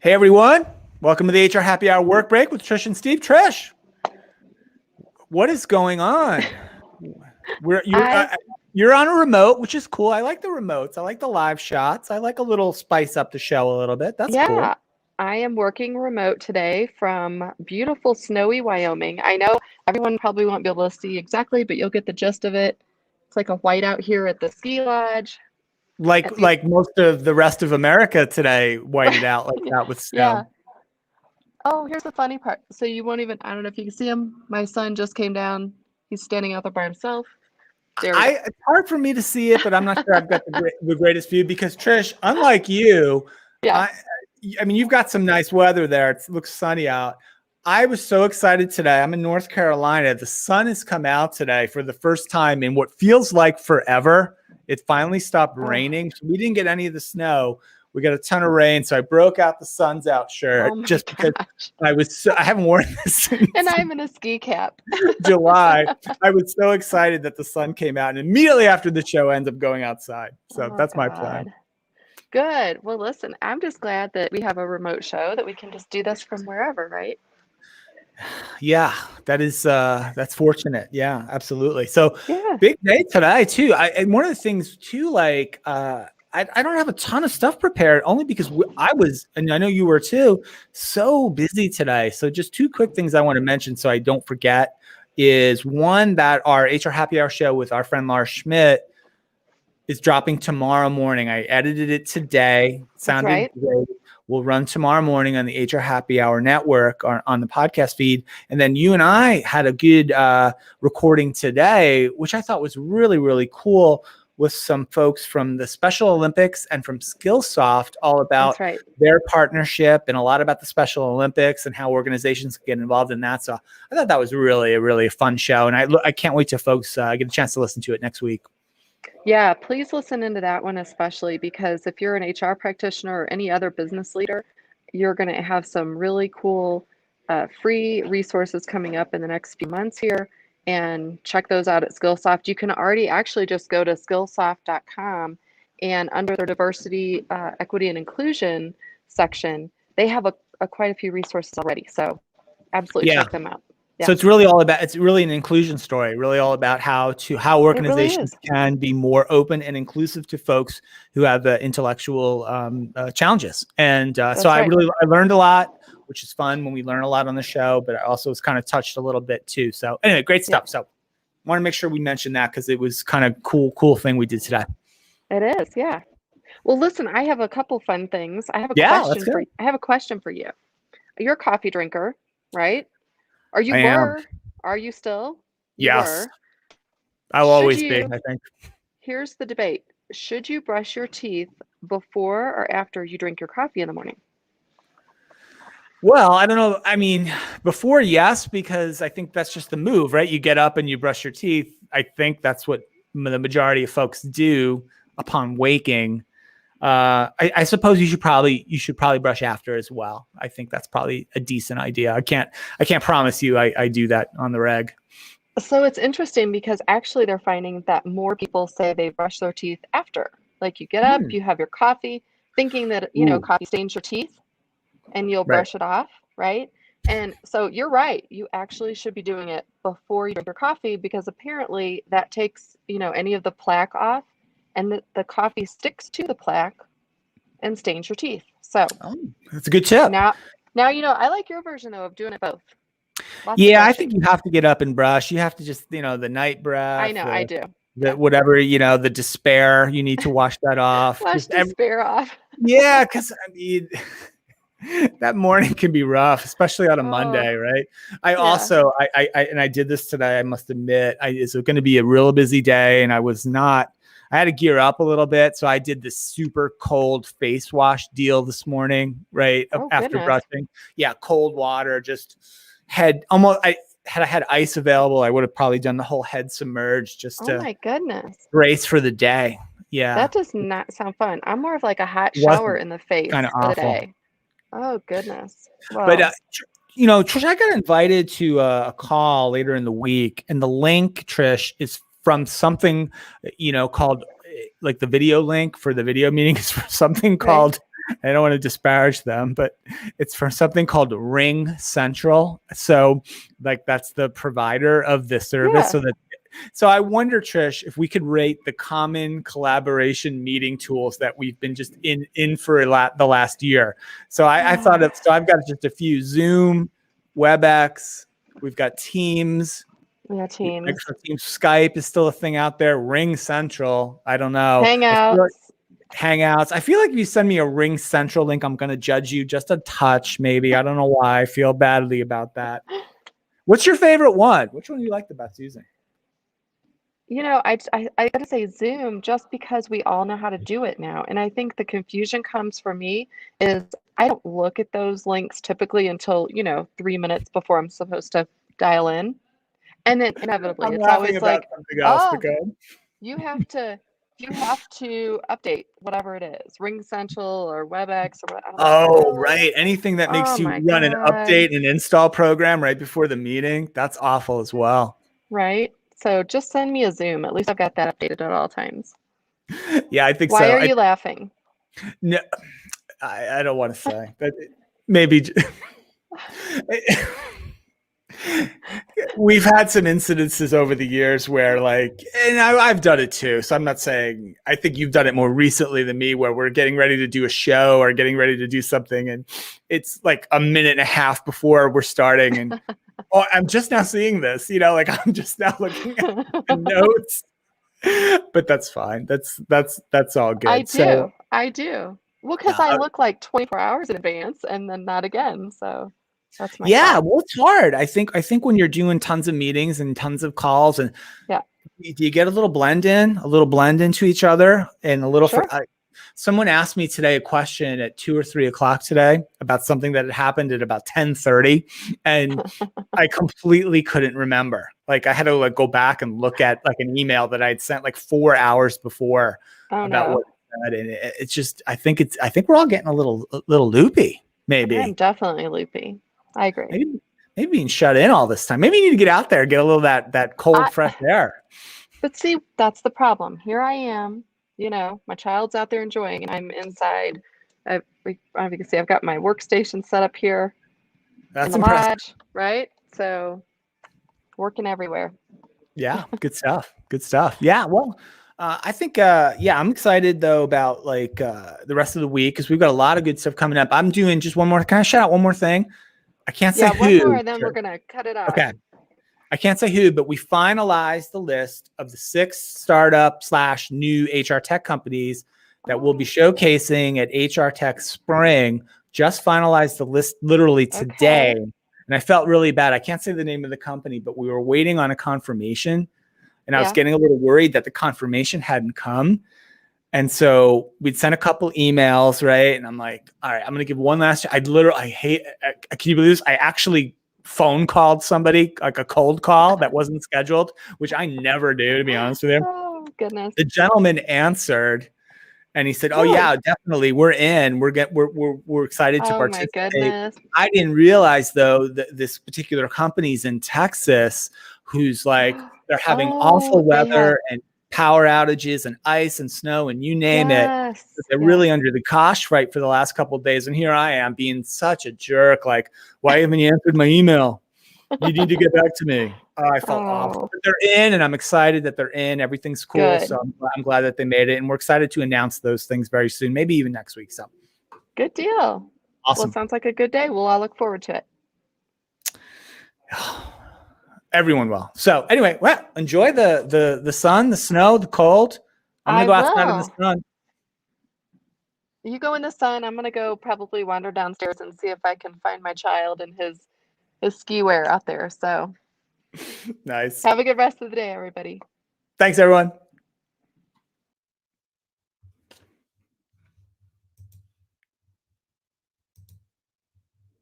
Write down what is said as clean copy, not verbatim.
Hey everyone, welcome to the HR Happy Hour Work Break with Trish and Steve. Trish, what is going on? You're on a remote, which is cool. I like the remotes. I like the live shots. I like a little spice up the show a little bit. That's cool. I am working remote today from beautiful snowy Wyoming. I know everyone probably won't be able to see exactly, but you'll get the gist of it. It's like a whiteout here at the ski lodge. Like most of the rest of America today, whited out like that with snow. Yeah. Oh, here's the funny part. So you won't even, I don't know if you can see him. My son just came down. He's standing out there by himself. It's hard for me to see it, but I'm not sure I've got the greatest view because Trish, unlike you, I mean, you've got some nice weather there. It looks sunny out. I was so excited today. I'm in North Carolina. The sun has come out today for the first time in what feels like forever. It finally stopped raining. So we didn't get any of the snow. We got a ton of rain. So I broke out the sun's out shirt because I haven't worn this since and I'm in a ski cap. July. I was so excited that the sun came out, and immediately after the show ends up going outside. So that's my plan. Good. Well, listen, I'm just glad that we have a remote show that we can just do this from wherever, right? Yeah, that's fortunate. Yeah, absolutely. So big day today too. And one of the things too, like, I don't have a ton of stuff prepared only because I was, and I know you were too, so busy today. So just two quick things I want to mention so I don't forget is one, that our HR Happy Hour show with our friend Lars Schmidt is dropping tomorrow morning. I edited it today. Sounded great. We'll run tomorrow morning on the HR Happy Hour network on the podcast feed. And then you and I had a good recording today, which I thought was really, really cool, with some folks from the Special Olympics and from Skillsoft, all about their partnership and a lot about the Special Olympics and how organizations get involved in that. So I thought that was really a fun show. And I can't wait till folks get a chance to listen to it next week. Yeah, please listen into that one, especially because if you're an HR practitioner or any other business leader, you're going to have some really cool free resources coming up in the next few months here, and check those out at Skillsoft. You can already actually just go to skillsoft.com, and under their diversity, equity, and inclusion section, they have quite a few resources already. So absolutely check them out. Yeah. So it's really an inclusion story, really all about how organizations can be more open and inclusive to folks who have intellectual challenges. And so I learned a lot, which is fun when we learn a lot on the show, but I also was kind of touched a little bit too. So anyway, great stuff. So I want to make sure we mention that because it was kind of cool thing we did today. It is. Yeah. Well, listen, I have a couple fun things. I have a question for you. You're a coffee drinker, right? Are you still? Yes. I'll always be, I think. Here's the debate. Should you brush your teeth before or after you drink your coffee in the morning? Well, I don't know. I mean, before, yes, because I think that's just the move, right? You get up and you brush your teeth. I think that's what the majority of folks do upon waking. I suppose you should probably brush after as well. I think that's probably a decent idea. I can't promise you I do that on the reg. So it's interesting because actually they're finding that more people say they brush their teeth after. Like you get up, you have your coffee, thinking that, coffee stains your teeth and you'll brush it off, right? And so you're right. You actually should be doing it before you drink your coffee because apparently that takes, any of the plaque off. And the coffee sticks to the plaque and stains your teeth. So that's a good tip. Now, I like your version though of doing it both. I think you have to get up and brush. You have to just, the night breath. I know, I do. Whatever, the despair, you need to wash that off. Wash despair off. Yeah, because I mean, that morning can be rough, especially on a Monday, right? I did this today. I must admit, it's going to be a real busy day, and I had to gear up a little bit. So I did this super cold face wash deal this morning, right? After brushing. Yeah. Cold water, just I had ice available. I would have probably done the whole head submerged just to my goodness. Brace for the day. Yeah. That does not sound fun. I'm more of like a hot shower in the face kind of for awful. The day. Oh goodness. Wow. But, Trish, I got invited to a call later in the week, and the link, Trish, is from something, called like the video link for the video meeting is for something called I don't want to disparage them, but it's for something called Ring Central. So like that's the provider of the service. Yeah. So I wonder, Trish, if we could rate the common collaboration meeting tools that we've been just in for the last year. So I thought of, so I've got just a few: Zoom, WebEx, we've got Teams. Yeah, Teams. Skype is still a thing out there. Ring Central, I don't know. Hangouts. I feel like if you send me a Ring Central link, I'm going to judge you just a touch, maybe. I don't know why. I feel badly about that. What's your favorite one? Which one do you like the best using? You know, I got to say Zoom just because we all know how to do it now. And I think the confusion comes for me is I don't look at those links typically until, 3 minutes before I'm supposed to dial in. And then inevitably, it's always like, you have to update whatever it is, Ring Central or WebEx or what. Oh, right. Anything that makes you run an update and install program right before the meeting. That's awful as well. Right. So just send me a Zoom. At least I've got that updated at all times. Yeah, I think so. Why are you laughing? No, I don't want to say, but maybe we've had some incidences over the years where and I've done it too. So I'm not saying, I think you've done it more recently than me, where we're getting ready to do a show or getting ready to do something. And it's like a minute and a half before we're starting. And oh, I'm just now seeing this, I'm just now looking at the notes, but that's fine. That's all good. I do. Well, because I look like 24 hours in advance and then not again. So that's my fault. Well, it's hard. I think when you're doing tons of meetings and tons of calls, and you get a little blend into each other, and a little. Sure. Someone asked me today a question at 2 or 3 o'clock today about something that had happened at about 10:30, and I completely couldn't remember. Like I had to go back and look at an email that I'd sent 4 hours before about what it said, and it's just I think we're all getting a little loopy. Maybe I'm definitely loopy. I agree. Maybe being shut in all this time. Maybe you need to get out there, get a little that cold, fresh air. But see, that's the problem. Here I am. My child's out there enjoying, and I'm inside. You can see I've got my workstation set up here. That's impressive, lodge, right? So, working everywhere. Yeah, good stuff. Good stuff. Yeah, well, I think, I'm excited though about the rest of the week because we've got a lot of good stuff coming up. I'm doing just one more. Can I shout out one more thing? I can't say who. One more, and then we're gonna cut it off. Okay. I can't say who, but we finalized the list of the 6 startup / new HR tech companies that we'll be showcasing at HR Tech Spring. Just finalized the list literally today. Okay. And I felt really bad. I can't say the name of the company, but we were waiting on a confirmation. And I was getting a little worried that the confirmation hadn't come. And so we'd sent a couple emails, right? And I'm like, all right, I'm going to give one last. Can you believe this? I actually phone called somebody, like a cold call that wasn't scheduled, which I never do, to be honest with you. Oh, goodness. The gentleman answered and he said, "Oh yeah, definitely. We're in. We're excited to participate." My goodness. I didn't realize though that this particular company's in Texas who's they're having awful weather and power outages and ice and snow and you name it. They're really under the cosh right for the last couple of days. And here I am being such a jerk. Why haven't you answered my email? You need to get back to me. I felt awful. But they're in, and I'm excited that they're in. Everything's cool. Good. So I'm glad that they made it. And we're excited to announce those things very soon, maybe even next week. So good deal. Awesome. Well, it sounds like a good day. We'll all look forward to it. Everyone will. So anyway, enjoy the sun, the snow, the cold. I'm gonna go outside in the sun. You go in the sun. I'm gonna go probably wander downstairs and see if I can find my child and his ski wear out there. So nice. Have a good rest of the day, everybody. Thanks, everyone.